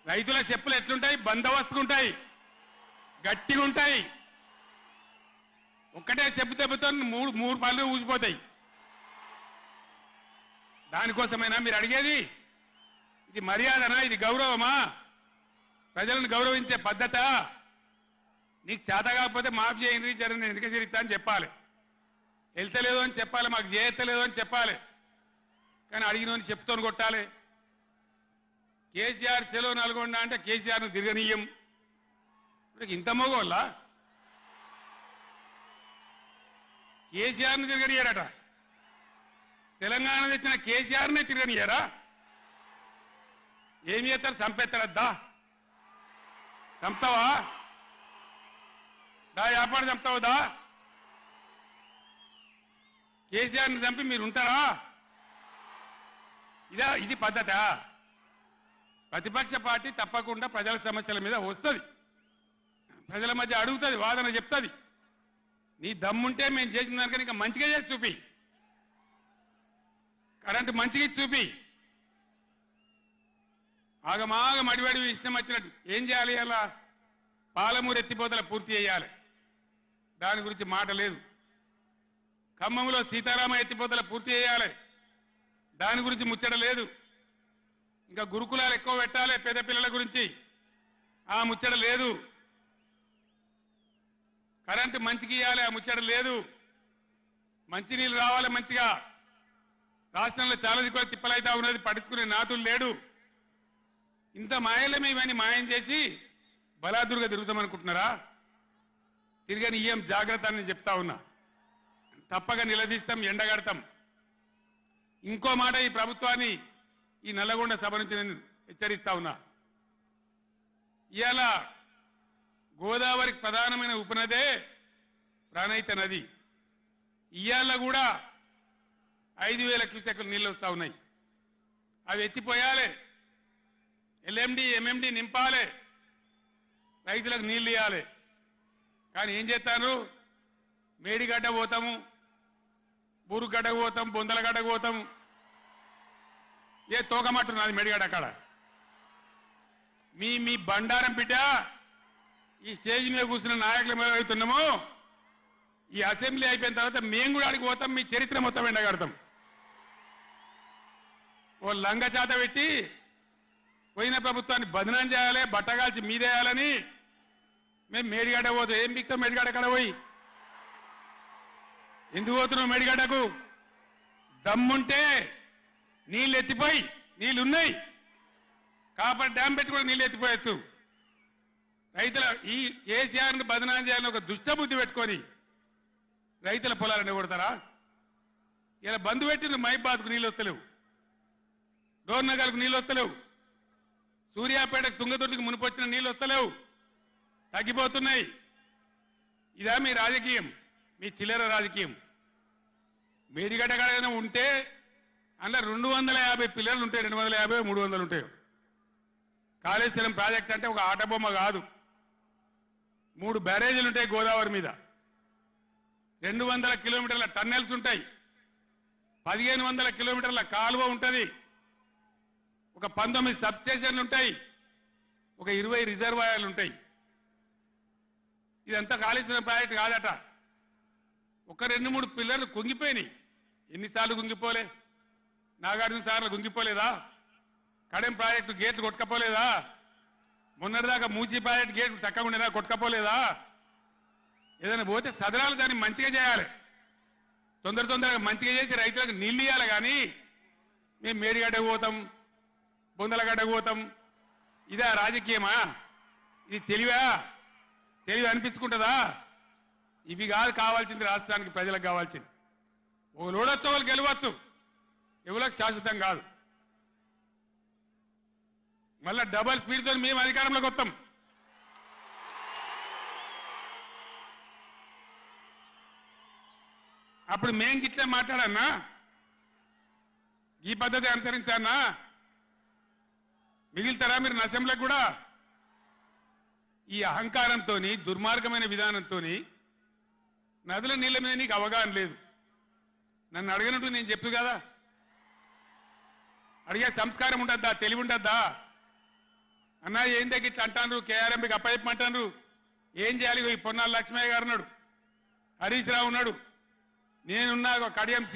రైతుల చెప్పులు ఎట్లుంటాయి? బందోబస్తుకుంటాయి, గట్టిగా ఉంటాయి. ఒక్కటే చెప్పు దెబ్బతో మూడు పళ్ళు ఊసిపోతాయి. దానికోసమైనా మీరు అడిగేది? ఇది మర్యాదనా? ఇది గౌరవమా? ప్రజలను గౌరవించే పద్ధత? నీకు చేత కాకపోతే మాఫీ చేయండి, నేను ఎందుకు చేస్తా అని చెప్పాలి. వెళ్తలేదు అని చెప్పాలి, మాకు చేయలేదు అని చెప్పాలి. కానీ అడిగినోని చెప్తోని కొట్టాలి. కేసీఆర్ సెలవు నల్గొండ అంటే కేసీఆర్ను తిరగనీయం. ఇంత మోగోళ్ళ కేసీఆర్ను తిరగనియారట. తెలంగాణ తెచ్చిన కేసీఆర్నే తిరగనియారా? ఏం చేస్తారు? చంపేస్తారద్దా? చంపుతావా? దా వ్యాపారం చంపుతావుదా? కేసీఆర్ని చంపి మీరు ఉంటారా? ఇది పద్ధత? ప్రతిపక్ష పార్టీ తప్పకుండా ప్రజల సమస్యల మీద వస్తుంది, ప్రజల మధ్య అడుగుతుంది, వాదన చెప్తుంది. నీ దమ్ముంటే మేము చేసిన దానికన్నా ఇంకా మంచిగా చేసి చూపి, కరెంటు మంచిగా చూపి. ఆగమాగం అడివడివి ఇష్టం వచ్చినట్టు ఏం చేయాలి? అలా పాలమూరు ఎత్తిపోతల పూర్తి చేయాలి, దాని గురించి మాట లేదు. ఖమ్మంలో సీతారామ ఎత్తిపోతల పూర్తి చేయాలి, దాని గురించి ముచ్చట లేదు. ఇంకా గురుకులాలు ఎక్కువ పెట్టాలి పేద పిల్లల గురించి, ఆ ముచ్చట లేదు. కరెంటు మంచిగా ఇవ్వాలి, ఆ ముచ్చట లేదు. మంచినీళ్ళు రావాలి మంచిగా. రాష్ట్రంలో చాలా దిక్కువ తిప్పలైతా ఉన్నది, పట్టించుకునే నాతులు లేడు. ఇంత మాయలమే ఇవన్నీ మాయం చేసి బలాదురుగా తిరుగుతామనుకుంటున్నారా? తిరగని ఏం జాగ్రత్త అని చెప్తా ఉన్నా. తప్పక నిలదీస్తాం, ఎండగడతాం. ఇంకో మాట, ఈ ప్రభుత్వాన్ని, ఈ నల్లగొండ సభ నుంచి నేను హెచ్చరిస్తా ఉన్నా. ఇవాళ గోదావరికి ప్రధానమైన ఉపనదే ప్రాణహిత నది. ఇవాళ కూడా 5,000 క్యూసెక్లు నీళ్ళు వస్తూ ఉన్నాయి. అవి ఎత్తిపోయాలి, ఎల్ఎండి ఎంఎండి నింపాలి, రైతులకు నీళ్ళు ఇవ్వాలి. కానీ ఏం చేస్తాను? మేడిగడ్డ పోతాము, బూరుగడ్డకు పోతాం, బొందలగడ్డకు పోతాం. ఏ తోకమట్టున్నది మేడిగడ్డ అక్కడ. మీ బండారం బిడ్డ ఈ స్టేజ్ మీద కూర్చున్న నాయకులు మేము అవుతున్నాము. ఈ అసెంబ్లీ అయిపోయిన తర్వాత మేము కూడా అడిగి పోతాం, మీ చరిత్ర మొత్తం ఎండగడతాం. ఓ లంగ చేత పెట్టి పోయిన ప్రభుత్వాన్ని బదనాం చేయాలి, బట్టగాల్చి మీదేయాలని మేము మేడిగడ్డ పోతాం. ఏం బిక్తాం మేడిగడ్డ అక్కడ పోయి? ఎందుకు పోతున్నాం మేడిగడ్డకు? దమ్ముంటే నీళ్ళు ఎత్తిపోయి, నీళ్ళున్నాయి, కాపర్ డ్యామ్ పెట్టి కూడా నీళ్ళు ఎత్తిపోయచ్చు. రైతుల ఈ కేసీఆర్ని బదనాం చేయాలని ఒక దుష్టబుద్ధి పెట్టుకొని రైతుల పొలాలను కొడతారా? ఇలా బంధు పెట్టిన మైబాద్కు నీళ్ళు వస్తలేవు, డోర్నగర్కు నీళ్ళు వస్తలేవు, సూర్యాపేటకు తుంగతుర్తికి మునిపొచ్చిన నీళ్ళు వస్తలేవు, తగ్గిపోతున్నాయి. ఇదా మీ రాజకీయం? మీ చిల్లర రాజకీయం. మేడిగడ్డ కాడైనా ఉంటే అందులో 250 పిల్లలు ఉంటాయి, 250 300 ఉంటాయి. కాళేశ్వరం ప్రాజెక్ట్ అంటే ఒక ఆటబొమ్మ కాదు. 3 బ్యారేజీలు ఉంటాయి గోదావరి మీద, 200 కిలోమీటర్ల టన్నెల్స్ ఉంటాయి, 1500 కిలోమీటర్ల కాలువ ఉంటుంది, ఒక 19 సబ్స్టేషన్లు ఉంటాయి, ఒక 20 రిజర్వాయర్లు ఉంటాయి. ఇదంతా కాళేశ్వరం ప్రాజెక్ట్ కాదట. ఒక 2-3 పిల్లర్లు కుంగిపోయినాయి. ఎన్నిసార్లు కుంగిపోలే? నాగార్జున సార్లు కుంగిపోలేదా? కడెం ప్రాజెక్టు గేట్లు కొట్టుకపోలేదా? మొన్నటిదాకా మూసీ ప్రాజెక్టు గేట్లు చక్కగా ఉండేదా? కొట్టుకపోలేదా? ఏదైనా పోతే సదరాలు దాన్ని మంచిగా చేయాలి, తొందరగా మంచిగా చేసి రైతులకు నీళ్ళు ఇవ్వాలి. కానీ మేము మేడిగడ్డకు పోతాం, బొందలగడ్డకు పోతాం, ఇదా రాజకీయమా? ఇది తెలివా? తెలివి అనిపించుకుంటుందా? ఇవి కాదు కావాల్సింది, రాష్ట్రానికి ప్రజలకు కావాల్సింది. ఒక లోడొచ్చు, వాళ్ళు గెలవచ్చు, ఎవరికి శాశ్వతం కాదు. మళ్ళా డబల్ స్పీడ్తో మేము అధికారంలోకి వస్తాం. అప్పుడు మేం గిట్లే మాట్లాడన్నా, ఈ పద్ధతి అనుసరించానా? మిగిలితారా మీరు నశంలకు కూడా? ఈ అహంకారంతో, దుర్మార్గమైన విధానంతో నదుల నీళ్ళ మీద నీకు అవగాహన లేదు. నన్ను అడగనట్టు నేను చెప్పు కదా, అడిగే సంస్కారం ఉంటుందా? తెలివి ఉంటుందా? అన్నా ఏందే ఇట్లా అంటారు, కేఆర్ఎంకి అప్పచెప్పమంటారు, ఏం చేయాలి? ఈ పొన్నాల లక్ష్మయ్య గారు ఉన్నాడు, హరీష్ రావు ఉన్నాడు, నేనున్నా, కడియం